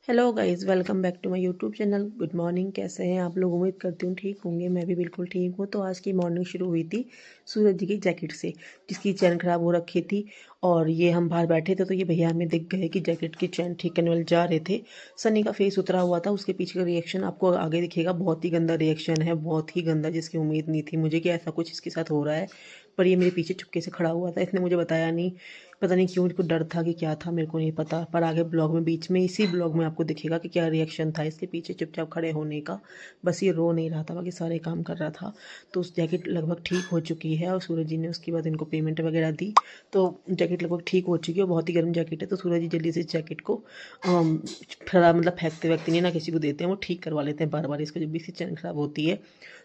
Hello guys, welcome back to my YouTube channel. Good morning. कैसे हैं आप लोग? उम्मीद करती हूँ ठीक होंगे। मैं भी बिल्कुल ठीक हूँ। तो आज की मॉर्निंग शुरू हुई थी सूरज जी की जैकेट से, जिसकी चैन खराब हो रखी थी। और ये हम बाहर बैठे थे तो ये भैया हमें दिख गए कि जैकेट की चैन ठीक करने वाले जा रहे थे। सनी का फेस उतरा हुआ था, उसके पीछे का रिएक्शन आपको आगे दिखेगा। बहुत ही गंदा रिएक्शन है, बहुत ही गंदा, जिसकी उम्मीद नहीं थी मुझे कि ऐसा कुछ इसके साथ हो रहा है। पर ये मेरे पीछे चुपके से खड़ा हुआ था, इसने मुझे बताया नहीं। पता नहीं क्यों, इसको डर था कि क्या था, मेरे को नहीं पता। पर आगे ब्लॉग में, बीच में, इसी ब्लॉग में आपको दिखेगा कि क्या रिएक्शन था इसके पीछे चुपचाप खड़े होने का। बस ये रो नहीं रहा था, बाकी सारे काम कर रहा था। तो उस जैकेट लगभग ठीक हो चुकी है और सूरज जी ने उसके बाद इनको पेमेंट वगैरह दी। तो जैकेट लगभग ठीक हो चुकी है। बहुत ही गर्म जैकेट है, तो सूरज जी जल्दी से इस जैकेट को खराब मतलब फेंकते वैकते नहीं ना, किसी को देते हैं, वो ठीक करवा लेते हैं बार बार इसको जब भी इसकी चैन खराब होती है।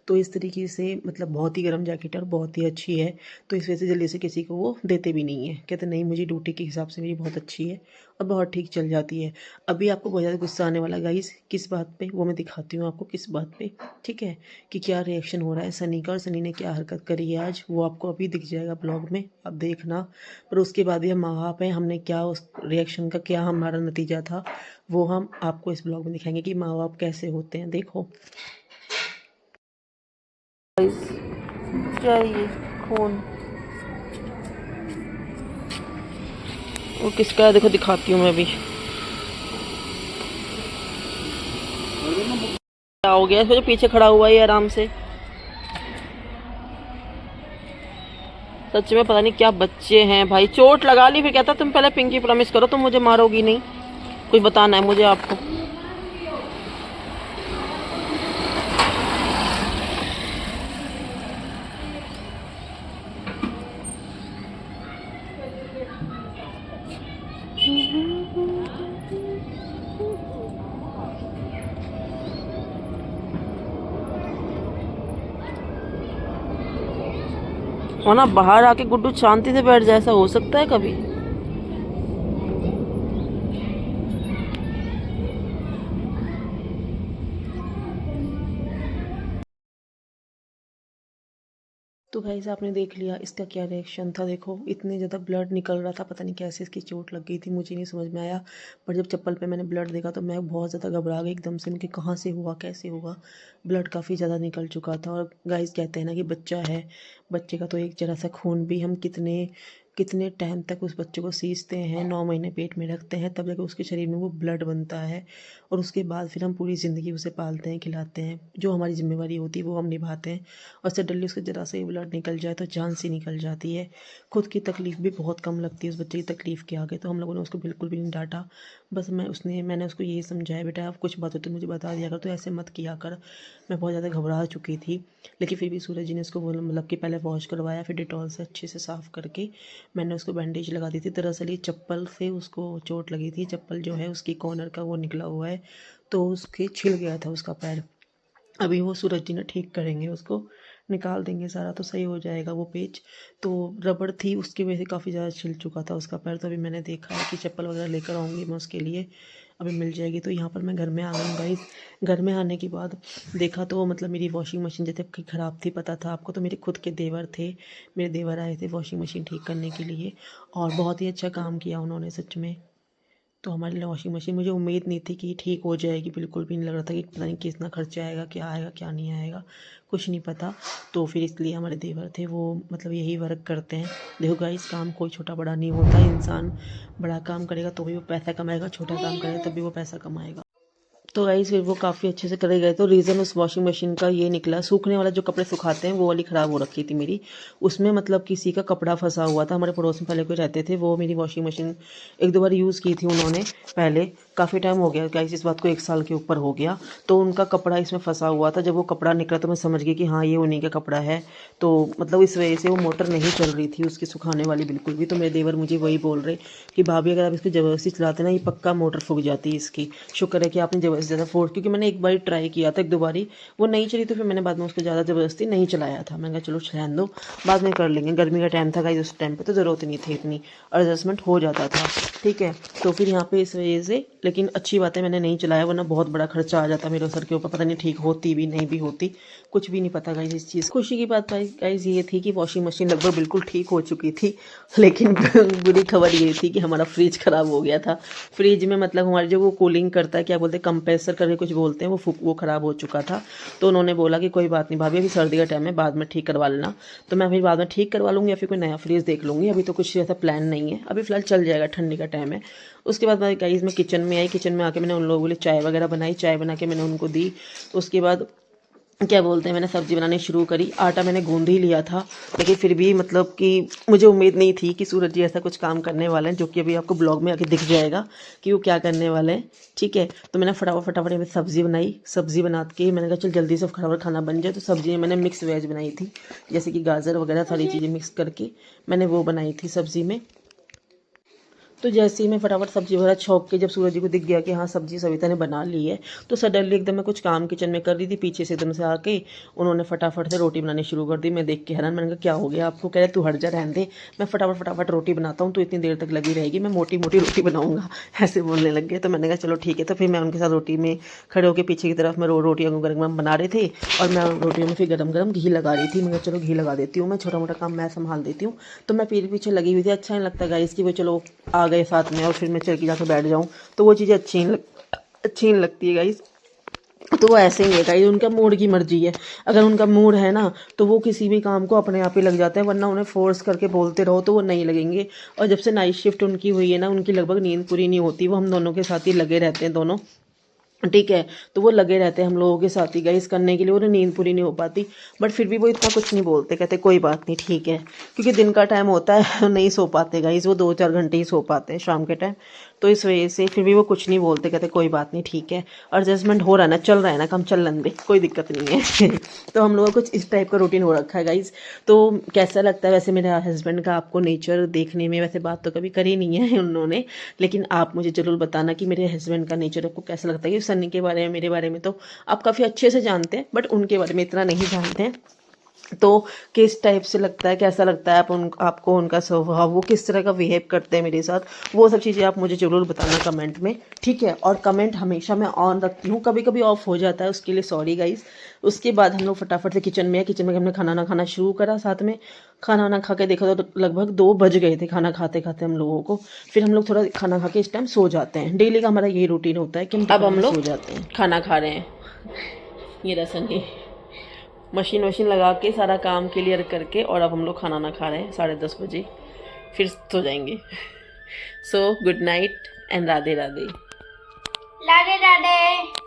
तो इस तरीके से मतलब बहुत ही गर्म जैकेट है और बहुत ही अच्छी है। तो इस वजह से जल्दी से किसी को वो देते भी नहीं है, कहते नहीं मुझे ड्यूटी के हिसाब से मेरी बहुत अच्छी है और बहुत ठीक चल जाती है। अभी आपको बहुत ज़्यादा गुस्सा आने वाला गाइस, किस बात पे वो मैं दिखाती हूँ आपको, किस बात पे, ठीक है, कि क्या रिएक्शन हो रहा है सनी का और सनी ने क्या हरकत करी है आज, वो आपको अभी दिख जाएगा ब्लॉग में, आप देखना। पर उसके बाद भी हम माँ बाप हैं, हमने क्या उस रिएक्शन का क्या हमारा नतीजा था, वो हम आपको इस ब्लॉग में दिखाएंगे कि माँ बाप कैसे होते हैं। देखो क्या ये खून, वो किसका है देखो, दिखाती हूँ मैं भी। क्या हो गया इसको, जो पीछे खड़ा हुआ है आराम से। सच में पता नहीं क्या बच्चे हैं भाई। चोट लगा ली फिर कहता तुम पहले पिंकी प्रॉमिस करो तुम मुझे मारोगी नहीं। कुछ बताना है मुझे आपको। और ना बाहर आके गुड्डू शांति से बैठ जाए, ऐसा हो सकता है कभी? तो गाइस आपने देख लिया इसका क्या रिएक्शन था। देखो इतने ज़्यादा ब्लड निकल रहा था, पता नहीं कैसे इसकी चोट लग गई थी, मुझे नहीं समझ में आया। पर जब चप्पल पे मैंने ब्लड देखा तो मैं बहुत ज़्यादा घबरा गई एकदम से, कि कहाँ से हुआ, कैसे हुआ। ब्लड काफ़ी ज़्यादा निकल चुका था। और गाइस कहते हैं ना कि बच्चा है, बच्चे का तो एक जरा सा खून भी, हम कितने कितने टाइम तक उस बच्चे को सींचते हैं, 9 महीने पेट में रखते हैं, तब जाकर उसके शरीर में वो ब्लड बनता है। और उसके बाद फिर हम पूरी ज़िंदगी उसे पालते हैं, खिलाते हैं, जो हमारी जिम्मेवारी होती है वो हम निभाते हैं। और सडनली उसके ज़रा से ब्लड निकल जाए तो जान सी निकल जाती है। खुद की तकलीफ़ भी बहुत कम लगती है उस बच्चे की तकलीफ़ के आगे। तो हम लोगों ने उसको बिल्कुल भी नहीं डांटा। बस मैंने उसको यही समझाया, बेटा आप कुछ बात हो तो मुझे बता दिया कर, तो ऐसे मत किया कर। मैं बहुत ज़्यादा घबरा चुकी थी, लेकिन फिर भी सूरज जी ने उसको बोला, मतलब कि पहले वॉश करवाया, फिर डिटॉल से अच्छे से साफ़ करके मैंने उसको बैंडेज लगा दी थी। दरअसल ये चप्पल से उसको चोट लगी थी, चप्पल जो है उसकी कॉर्नर का वो निकला हुआ है, तो उसके छिल गया था उसका पैर। अभी वो सूरज जी ने ठीक करेंगे, उसको निकाल देंगे सारा, तो सही हो जाएगा वो पेच। तो रबड़ थी उसकी वजह से काफ़ी ज़्यादा छिल चुका था उसका पैर। तो अभी मैंने देखा है कि चप्पल वगैरह लेकर आऊँगी मैं उसके लिए, अभी मिल जाएगी। तो यहाँ पर मैं घर में आ गई गाइस। घर में आने के बाद देखा तो मतलब मेरी वॉशिंग मशीन जैसे कि ख़राब थी, पता था आपको। तो मेरे खुद के देवर थे, मेरे देवर आए थे वॉशिंग मशीन ठीक करने के लिए, और बहुत ही अच्छा काम किया उन्होंने सच में। तो हमारे लिए वॉशिंग मशीन, मुझे उम्मीद नहीं थी कि ठीक हो जाएगी, बिल्कुल भी नहीं लग रहा था कि पता नहीं कितना खर्चा आएगा क्या नहीं आएगा, कुछ नहीं पता। तो फिर इसलिए हमारे देवर थे वो मतलब यही वर्क करते हैं। देखो गाइस, काम कोई छोटा बड़ा नहीं होता, इंसान बड़ा काम करेगा तो भी वो पैसा कमाएगा, छोटा काम करेगा तब भी वो पैसा कमाएगा। तो गाइस फिर वो काफ़ी अच्छे से करे गए। तो रीज़न उस वॉशिंग मशीन का ये निकला, सूखने वाला जो कपड़े सुखाते हैं वो वाली ख़राब हो रखी थी मेरी, उसमें मतलब किसी का कपड़ा फंसा हुआ था। हमारे पड़ोस में पहले कोई रहते थे, वो मेरी वॉशिंग मशीन एक दो बार यूज़ की थी उन्होंने पहले, काफ़ी टाइम हो गया गाइस, इस बात को 1 साल के ऊपर हो गया। तो उनका कपड़ा इसमें फंसा हुआ था, जब वो कपड़ा निकला तो मैं समझ गई कि हाँ ये उन्हीं का कपड़ा है। तो मतलब इस वजह से वो मोटर नहीं चल रही थी उसकी सुखाने वाली बिल्कुल भी। तो मेरे देवर मुझे वही बोल रहे कि भाभी अगर आप इसको ज़बरदस्ती चलाते ना, ये पक्का मोटर फूक जाती है इसकी। शुक्र है कि आपने ज़बरदस्ती ज़्यादा फोर्स, क्योंकि मैंने एक बार ट्राई किया था, एक दो बारी वो नहीं चली, तो फिर मैंने बाद में उसको ज़्यादा ज़बरदस्ती नहीं चलाया था। मैंने कहा चलो रहने दो, बाद में कर लेंगे, गर्मी का टाइम था गाइस, उस टाइम पे तो ज़रूरत नहीं थी इतनी, एडजस्टमेंट हो जाता था, ठीक है। तो फिर यहाँ पे इस वजह से लेकिन अच्छी बात है मैंने नहीं चलाया, वरना बहुत बड़ा खर्चा आ जाता मेरे सर के ऊपर, पता नहीं ठीक होती भी नहीं भी होती, कुछ भी नहीं पता गाइस इस चीज़। खुशी की बात गाइस ये थी कि वॉशिंग मशीन लगभग बिल्कुल ठीक हो चुकी थी, लेकिन बुरी खबर ये थी कि हमारा फ्रिज ख़राब हो गया था। फ्रिज में मतलब हमारे जो वो कूलिंग करता है, क्या बोलते हैं, कंप्रेसर करके कुछ बोलते हैं, वो ख़राब हो चुका था। तो उन्होंने बोला कि कोई बात नहीं भाभी, अभी सर्दी का टाइम है, बाद में ठीक करवा लेना। तो मैं फिर बाद में ठीक करवा लूँगी या फिर कोई नया फ्रिज देख लूँगी, अभी तो कुछ ऐसा प्लान नहीं है, अभी फ़िलहाल चल जाएगा, ठंडी का टाइम है। उसके बाद गाइस मैं किचन में आई, किचन में आके मैंने उन लोगों के लिए चाय वगैरह बनाई, चाय बना के मैंने उनको दी। तो उसके बाद क्या बोलते हैं, मैंने सब्ज़ी बनानी शुरू करी। आटा मैंने गूंद ही लिया था, लेकिन फिर भी मतलब कि मुझे उम्मीद नहीं थी कि सूरज जी ऐसा कुछ काम करने वाले हैं, जो कि अभी आपको ब्लॉग में आके दिख जाएगा कि वो क्या करने वाले हैं। ठीक है, तो मैंने फटाफट में सब्ज़ी बनाई। सब्ज़ी बना के मैंने कहा चल जल्दी से फटाफट खाना बन जाए। तो सब्ज़ी में मैंने मिक्स वेज बनाई थी, जैसे कि गाजर वगैरह सारी चीज़ें मिक्स करके मैंने वो बनाई थी सब्ज़ी में। तो जैसे ही मैं फटाफट सब्जी वगैरह छौंक के, जब सूरज जी को दिख गया कि हाँ सब्जी सविता ने बना ली है, तो सडनली एकदम मैं कुछ काम किचन में कर रही थी, पीछे से एकदम से आके उन्होंने फटाफट से रोटी बनानी शुरू कर दी। मैं देख के हैरान, मैंने कहा क्या हो गया आपको? कह रहे तू हट जा, रहने दे, मैं फटाफट रोटी बनाता हूँ, तो इतनी देर तक लगी रहेगी, मैं मोटी मोटी रोटी बनाऊँगा, ऐसे बोलने लग गए। तो मैंने कहा चलो ठीक है। तो फिर मैं उनके साथ रोटी में खड़े होकर पीछे की तरफ मैं रोटियाँ को गर्म बना रहे थे, और मैं रोटियों में फिर गर्म घी लगा रही थी। मैं चलो घी लगा देती हूँ, मैं छोटा मोटा काम मैं संभाल देती हूँ। तो मैं पीछे लगी हुई थी। अच्छा नहीं लगता गाइस कि वो चलो आ गए साथ में और फिर मैं चल के जाकर बैठ जाऊँ, तो वो चीज़ें अच्छी नहीं लगती है गाइस। तो वो ऐसे ही है गाइस, उनका मूड की मर्जी है। अगर उनका मूड है ना, तो वो किसी भी काम को अपने आप ही लग जाते हैं, वरना उन्हें फोर्स करके बोलते रहो तो वो नहीं लगेंगे। और जब से नाइट शिफ्ट उनकी हुई है ना, उनकी लगभग नींद पूरी नहीं होती, वो हम दोनों के साथ ही लगे रहते हैं दोनों। ठीक है, तो वो लगे रहते हैं हम लोगों के साथ ही गाइस करने के लिए, उन्हें नींद पूरी नहीं हो पाती, बट फिर भी वो इतना कुछ नहीं बोलते, कहते कोई बात नहीं ठीक है, क्योंकि दिन का टाइम होता है नहीं सो पाते गाइस, वो 2-4 घंटे ही सो पाते हैं शाम के टाइम। तो इस वजह से फिर भी वो कुछ नहीं बोलते, कहते कोई बात नहीं ठीक है, एडजस्टमेंट हो रहा है ना, चल रहा है ना, काम चल लेने दे, कोई दिक्कत नहीं है तो हम लोगों का कुछ इस टाइप का रूटीन हो रखा है गाइस। तो कैसा लगता है वैसे मेरे हस्बैंड का आपको नेचर देखने में? वैसे बात तो कभी करी नहीं है उन्होंने, लेकिन आप मुझे ज़रूर बताना कि मेरे हस्बैंड का नेचर आपको कैसा लगता है। सन्नी के बारे में, मेरे बारे में तो आप काफ़ी अच्छे से जानते हैं, बट उनके बारे में इतना नहीं जानते हैं। तो किस टाइप से लगता है, कैसा लगता है आपको उनका स्वभाव, वो किस तरह का बिहेव करते हैं मेरे साथ, वो सब चीज़ें आप मुझे ज़रूर बताना कमेंट में, ठीक है। और कमेंट हमेशा मैं ऑन रखती हूँ, कभी कभी ऑफ हो जाता है, उसके लिए सॉरी गाइस। उसके बाद हम लोग फटाफट से किचन में हमने खाना ना खाना शुरू करा। साथ में खाना ना खा के देखा तो लगभग 2 बज गए थे खाना खाते खाते हम लोगों को। फिर हम लोग थोड़ा खाना खा के इस टाइम सो जाते हैं, डेली का हमारा यही रूटीन होता है कि अब हम लोग सो जाते हैं। खाना खा रहे हैं, ये रसन ही मशीन लगा के सारा काम क्लियर करके, और अब हम लोग खाना ना खा रहे हैं 10:30 बजे, फिर सो जाएंगे। So good night and Radhe Radhe. Radhe Radhe.